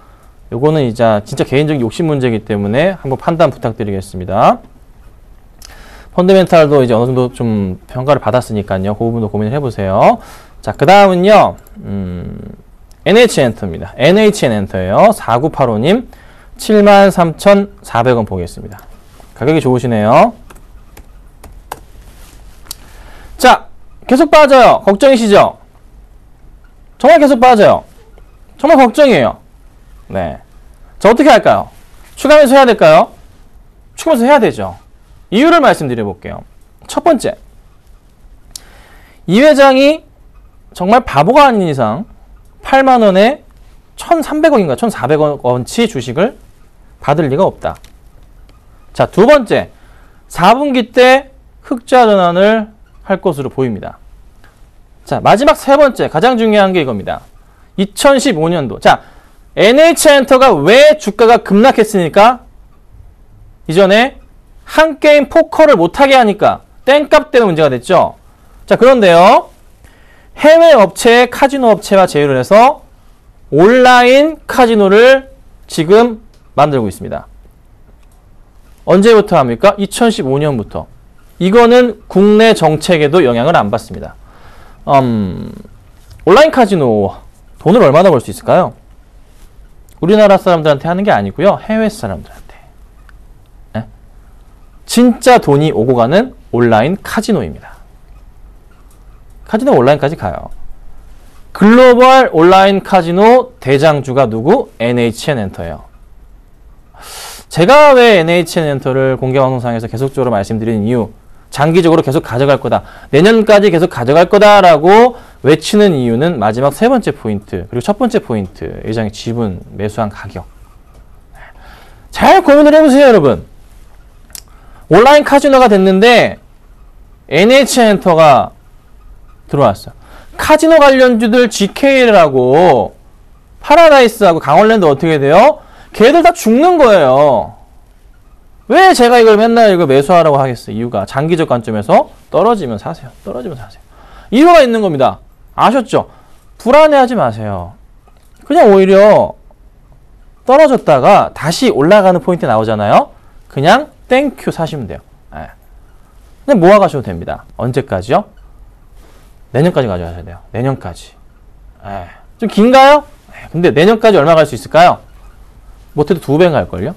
요거는 이제 진짜 개인적인 욕심 문제이기 때문에 한번 판단 부탁드리겠습니다. 펀더멘탈도 이제 어느 정도 좀 평가를 받았으니까요. 그 부분도 고민을 해보세요. 자, 그 다음은요, NH엔터입니다. NH엔터예요. 4985님, 73,400원 보겠습니다. 가격이 좋으시네요. 자, 계속 빠져요. 걱정이시죠? 정말 계속 빠져요. 정말 걱정이에요. 네. 자, 어떻게 할까요? 추가 매수 해야 될까요? 추가 매수 해야 되죠. 이유를 말씀드려 볼게요. 첫 번째, 이 회장이 정말 바보가 아닌 이상 8만원에 1,300원인가 1,400원치 주식을 받을 리가 없다. 자, 두 번째, 4분기 때 흑자 전환을 할 것으로 보입니다. 자, 마지막 세 번째, 가장 중요한 게 이겁니다. 2015년도. 자, NH엔터가 왜 주가가 급락했으니까? 이전에 한 게임 포커를 못하게 하니까 땡값 때문에 문제가 됐죠. 자, 그런데요, 해외 업체의 카지노 업체와 제휴를 해서 온라인 카지노를 지금 만들고 있습니다. 언제부터 합니까? 2015년부터. 이거는 국내 정책에도 영향을 안 받습니다. 온라인 카지노 돈을 얼마나 벌 수 있을까요? 우리나라 사람들한테 하는 게 아니고요. 해외 사람들한테. 네? 진짜 돈이 오고 가는 온라인 카지노입니다. 카지노 온라인까지 가요. 글로벌 온라인 카지노 대장주가 누구? NH엔터예요. 제가 왜 NH엔터를 공개방송상에서 계속적으로 말씀드리는 이유, 장기적으로 계속 가져갈 거다, 내년까지 계속 가져갈 거다라고 외치는 이유는 마지막 세 번째 포인트, 그리고 첫 번째 포인트, 예정의 지분, 매수한 가격. 잘 고민을 해보세요, 여러분. 온라인 카지노가 됐는데 NH엔터가 들어왔어요. 카지노 관련주들 GKL하고 파라다이스하고 강원랜드 어떻게 돼요? 걔들 다 죽는 거예요. 왜 제가 이걸 맨날 이거 매수하라고 하겠어요? 이유가 장기적 관점에서 떨어지면 사세요. 떨어지면 사세요. 이유가 있는 겁니다. 아셨죠? 불안해하지 마세요. 그냥 오히려 떨어졌다가 다시 올라가는 포인트 나오잖아요. 그냥 땡큐 사시면 돼요. 네. 그냥 모아가셔도 됩니다. 언제까지요? 내년까지 가져가셔야 돼요. 내년까지. 좀 긴가요? 근데 내년까지 얼마 갈 수 있을까요? 못해도 2배 갈걸요?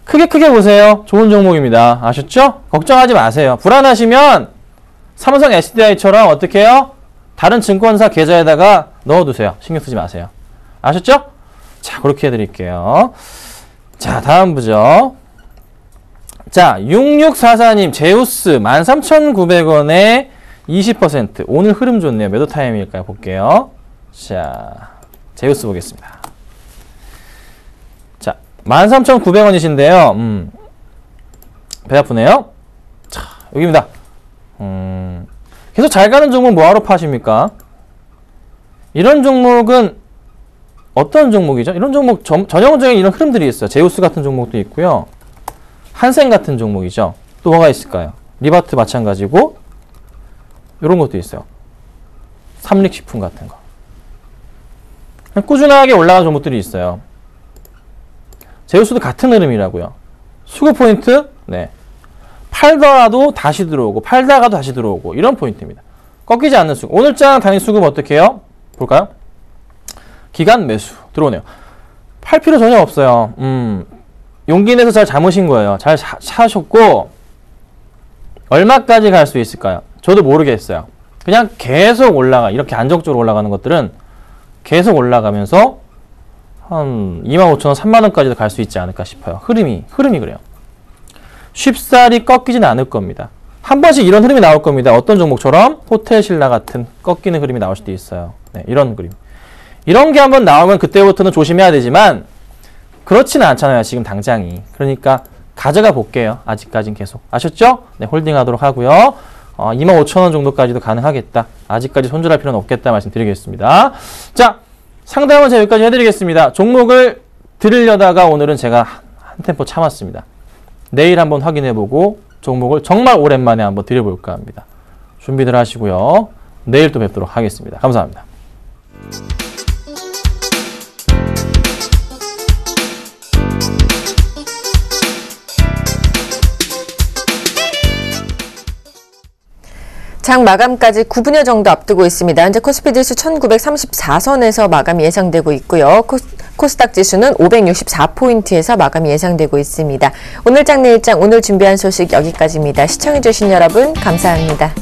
크게 보세요. 좋은 종목입니다. 아셨죠? 걱정하지 마세요. 불안하시면 삼성 SDI처럼 어떻게 해요? 다른 증권사 계좌에다가 넣어두세요. 신경 쓰지 마세요. 아셨죠? 자, 그렇게 해드릴게요. 자, 다음 보죠. 자, 6644님, 제우스 13,900원에 20%. 오늘 흐름 좋네요. 몇 호 타임일까요? 볼게요. 자, 제우스 보겠습니다. 자, 13,900원이신데요. 배 아프네요. 자, 여기입니다. 계속 잘 가는 종목 뭐하러 파십니까? 이런 종목은 어떤 종목이죠? 이런 종목 전형적인 이런 흐름들이 있어요. 제우스 같은 종목도 있고요. 한생 같은 종목이죠. 또 뭐가 있을까요? 리바트 마찬가지고 이런 것도 있어요. 삼릭식품 같은 거. 꾸준하게 올라가는 종목들이 있어요. 제우스도 같은 흐름이라고요. 수급 포인트? 네. 팔더라도 다시 들어오고 팔다가도 다시 들어오고 이런 포인트입니다. 꺾이지 않는 수급. 오늘장 단위 수급 어떻게 해요? 볼까요? 기간 매수 들어오네요. 팔 필요 전혀 없어요. 용기 내서 잘 잡으신 거예요. 잘 사셨고 얼마까지 갈 수 있을까요? 저도 모르겠어요. 그냥 계속 올라가. 이렇게 안정적으로 올라가는 것들은 계속 올라가면서 한 25,000원, 30,000원까지도 갈 수 있지 않을까 싶어요. 흐름이 그래요. 쉽사리 꺾이진 않을 겁니다. 한 번씩 이런 흐름이 나올 겁니다. 어떤 종목처럼 호텔신라 같은 꺾이는 흐름이 나올 수도 있어요. 네, 이런 그림. 이런 게 한번 나오면 그때부터는 조심해야 되지만 그렇지는 않잖아요. 지금 당장이. 그러니까 가져가 볼게요. 아직까진 계속. 아셨죠? 네, 홀딩하도록 하고요. 25,000원 정도까지도 가능하겠다. 아직까지 손절할 필요는 없겠다 말씀드리겠습니다. 자, 상담은 제가 여기까지 해드리겠습니다. 종목을 들으려다가 오늘은 제가 한 템포 참았습니다. 내일 한번 확인해보고 종목을 정말 오랜만에 한번 드려볼까 합니다. 준비들 하시고요. 내일 또 뵙도록 하겠습니다. 감사합니다. 장 마감까지 9분여 정도 앞두고 있습니다. 현재 코스피 지수 1934선에서 마감이 예상되고 있고요. 코스닥 지수는 564포인트에서 마감이 예상되고 있습니다. 오늘 장 내일장 오늘 준비한 소식 여기까지입니다. 시청해주신 여러분 감사합니다.